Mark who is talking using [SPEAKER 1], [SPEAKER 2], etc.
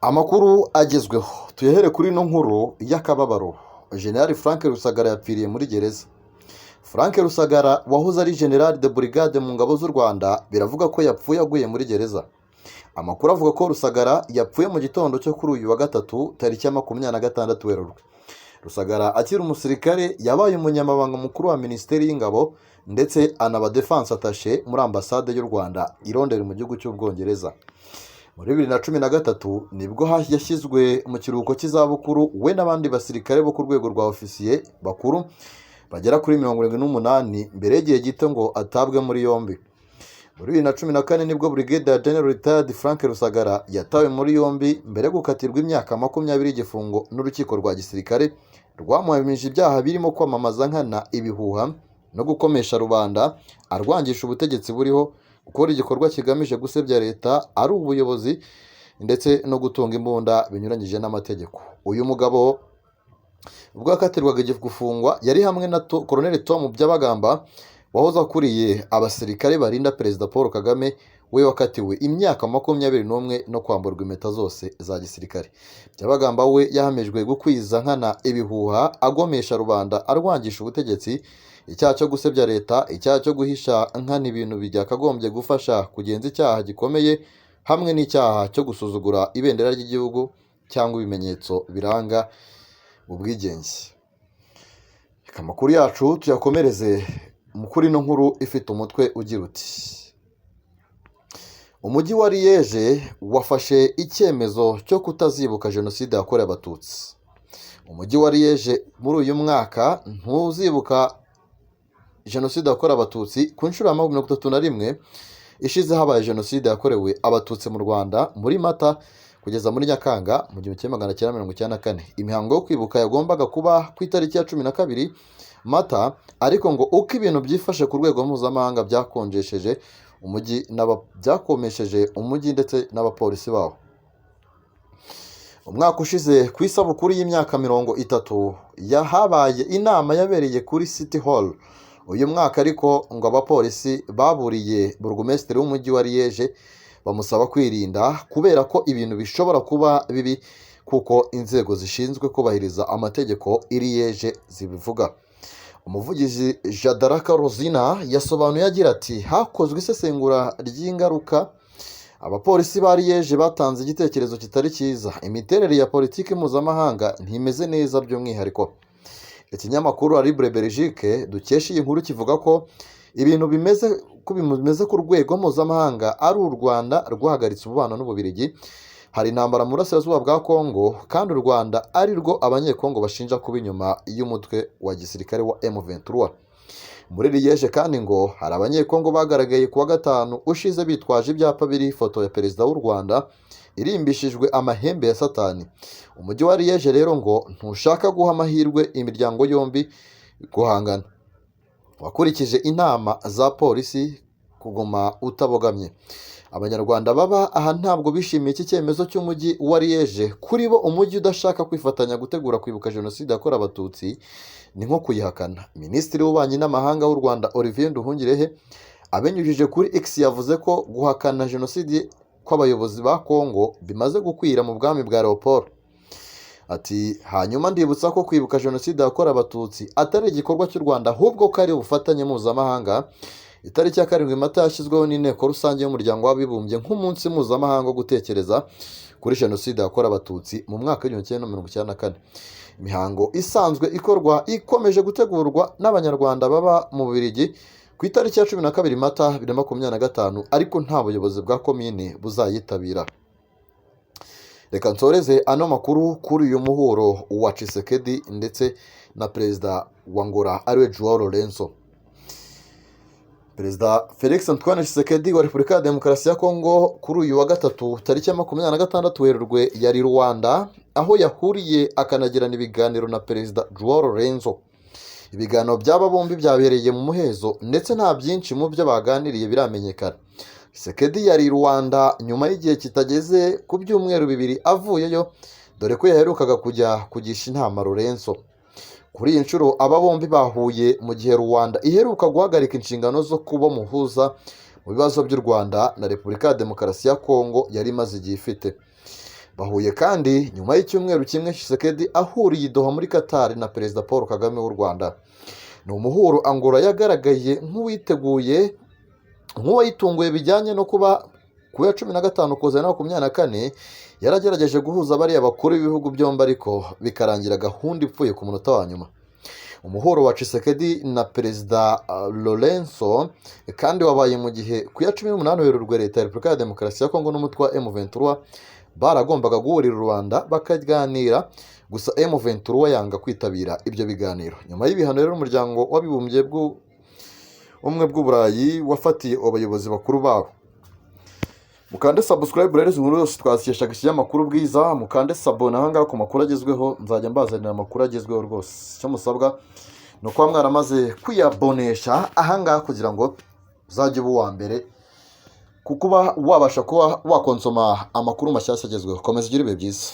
[SPEAKER 1] Amakuru agezweho tuyahere kuri ino nkuru y'akababaro. General Frank Rusagara yapfiriye muri gereza. Frank Rusagara wahoze ari General de Brigade mu ngabo z'u Rwanda biravuga ko yapfuye aguye muri gereza. Amakuru avuga ko Rusagara yapfuye mu gitondo cyo kuri uyu wa gatatu tariki ya 26 Werurwe. Rusagara akiri umusirikare yabaye umunyamabanga mukuru wa Minisiteri y'Ingabo ndetse anaba defense attaché muri ambasade y'u Rwanda i Londres mu gihugu cy'Ubwongereza. Muri 2013 nibwo yashyizwe mu kiruhuko cy'izabukuru we n'abandi basirikare bo ku rwego rwa ofisiye bakuru bagera kuri 78 mbere y'igihe gito ngo atabwe muri yombi. Muri 2014 nibwo Brigadier General Retired Frank Rusagara yatawe muri yombi mbere yo gukatirwa imyaka 20 y'igifungo n'urukiko rwa gisirikare rwamuhamije ibyaha birimo kwamamaza nkana ibihuha no gukomesha rubanda arwangisha ubutegetsi buriho, gukora igikorwa kigamije gusebya leta ari ubuyobozi ndetse no gutunga imbunda binyuranyije n'amategeko. Uyu mugabo ubwo yakatirwaga gufungwa yari hamwe na Colonel Tom Byabagamba wahoze akuriye abasirikare barinda Perezida Paul Kagame, we wakatiwe imyaka 21 no kwamburwa impeta zose za gisirikare. Byabagamba we yahamejwe gukwiza nkana ibihuha agomesha rubanda arwangisha ubutegetsi, icyaha cyo gusebya leta, icyaha cyo guhisha nkana ibintu byakagombye gufasha kugenza icyaha gikomeye, hamwe n'icyaha cyo gusuzugura ibendera ry'igihugu cyangwa ibimenyetso biranga ubwigenge. Amakuru yacu tuyakomereze kuri ino nkuru ifite umutwe ugira uti: Umujyi wa Liège wafashe icyemezo cyo kutazibuka jenoside yakorewe abatutsi. Umujyi wa Liège muri uyu mwaka ntuzibuka jenoside yakorewe abatutsi ku nshuro ya 31 ishize habaye jenoside yakorewe abatutsi mu Rwanda muri Mata kugeza muri Nyakanga mu 1994. Imihango yo kwibuka yagombaga kuba ku itariki ya 12 Mata, ariko ngo uko ibintu byifashe ku rwego mpuzamahanga byakonjesheje umujyi byakomesheje umujyi ndetse n'abapolisi bawo. Umwaka ushize ku isabukuru y'imyaka 30 yahabaye inama yabereye kuri City Hall. Uyu mwaka ariko ngo abapolisi baburiye burugumesitiri w'umujyi wa Liège bamusaba kwirinda kubera ko ibintu bishobora kuba bibi kuko inzego zishinzwe kubahiriza amategeko i Liège zibivuga. Umuvugizi Jadaraka Rozina yasobanuye agira ati hakozwe isesengura ry'ingaruka. Abapolisi ba Liège batanze igitekerezo kitari cyiza. Imiterere ya politiki mpuzamahanga ntimeze neza by'umwihariko. Ikinyamakuru Libre Belgique dukesha iyi nkuru kivuga ko ibintu bimeze ku rwego mpuzamahanga ari u Rwanda rwahagaritse umubano n'Ububiligi, hari intambara mu burasirazuba bwa Kongo kandi u Rwanda ari rwo abanyekongo bashinja kuba inyuma y'umutwe wa gisirikare wa M23. Muri Liège kandi ngo hari abanyekongo bagaragaye kuwa gatanu ushize bitwaje ibyapa biriho ifoto ya Perezida w'u Rwanda irimbishijwe amahembe ya Satani. Umujyi wa Liège rero ngo ntushaka guha amahirwe imiryango yombi guhangana, wakurikije inama za polisi kuguma utabogamye. Abanyarwanda baba aha ntabwo bishimiye iki cyemezo cy'umujyi wa Liège. Kuri bo umujyi udashaka kwifatanya gutegura kwibuka jenoside yakorewe abatutsi ni nko kuyihakana. Minisitiri w'ububanyi n'amahanga w'u Rwanda Olivier Nduhungirehe abinyujije kuri X yavuze ko guhakana jenoside kw'abayobozi ba Kongo bimaze gukwira mu bwami bwa Leopold. Ati hanyuma ndibutsa ko kwibuka jenoside yakorewe abatutsi atari igikorwa cy'u Rwanda ahubwo ko ari ubufatanye mpuzamahanga. Itariki ya 7 Mata yashyizweho n'inteko rusange y'umuryango w'abibumbye nk'umunsi mpuzamahanga wo gutekereza kuri jenoside yakorewe abatutsi mu mwaka wa 1994. Imihango isanzwe ikomeje gutegurwa n'abanyarwanda baba mu Bubiligi ku itariki ya 12 Mata 2025, ariko nta buyobozi bwa komine buzayitabira. Reka nsoreze ano makuru kuri uyu muhuro wa Tshisekedi ndetse na Perezida wa Angola ariwe Joao Lourenço. Perezida Felix Antoine Tshisekedi wa Repubulika ya Demokarasi ya Kongo kuri uyu wa gatatu tariki ya 26 Werurwe yari Rwanda, aho yahuriye akanagirana ibiganiro na Perezida Joao Lourenço. Ibiganiro by'aba bombi byabereye mu muhezo ndetse nta byinshi mu byo baganiriye biramenyekana. Tshisekedi yari Rwanda nyuma y'igihe kitageze ku byumweru 2 avuyeyo, dore ko yaherukaga kujya kugisha inama Lourenço. Kuri iyi nshuro aba bombi bahuye mu gihe Rwanda iheruka guhagarika inshingano zo kuba muhuza mu bibazo by'u Rwanda na Repubulika ya Demokarasi ya Kongo yari imaze igihe ifite. Bahuye kandi nyuma y'icyumweru kimwe Tshisekedi ahuriye i Doha muri Qatar na Perezida Paul Kagame w'u Rwanda. Ni umuhuro Angola yagaragaye nk'uwayitunguye bijyanye no kuba ku ya 15 Ukuboza 2024 yaragerageje guhuza bariya bakuru b'ibihugu byombi ariko bikarangira gahunda ipfuye ku munota wa nyuma. Umuhuro wa Tshisekedi na Perezida Lorenzo kandi wabaye mu gihe ku ya 18 Werurwe Leta ya Repubulika ya Demokarasi ya Kongo n'umutwe wa M23 baragombaga guhurira u Rwanda bakaganira, gusa M23 yanga kwitabira ibyo biganiro. Nyuma y'ibihano rero umuryango w'abibumbye ubumwe bw'Uburayi wafatiye abayobozi bakuru bawo. Mukande subscribe rero inkuru yose twazikeshaga ikinyamakuru Bwiza, mukande sabone ahangaha ku makuru agezweho, nzajya mbazanira amakuru agezweho rwose. Icyo musabwa ni uko mwaramaze kwiyabonesha ahangaha kugira ngo uzajye uba uwa mbere kuko wabasha kuba wakonsoma amakuru mashyashya agezweho. Komeza ugire ibihe byiza.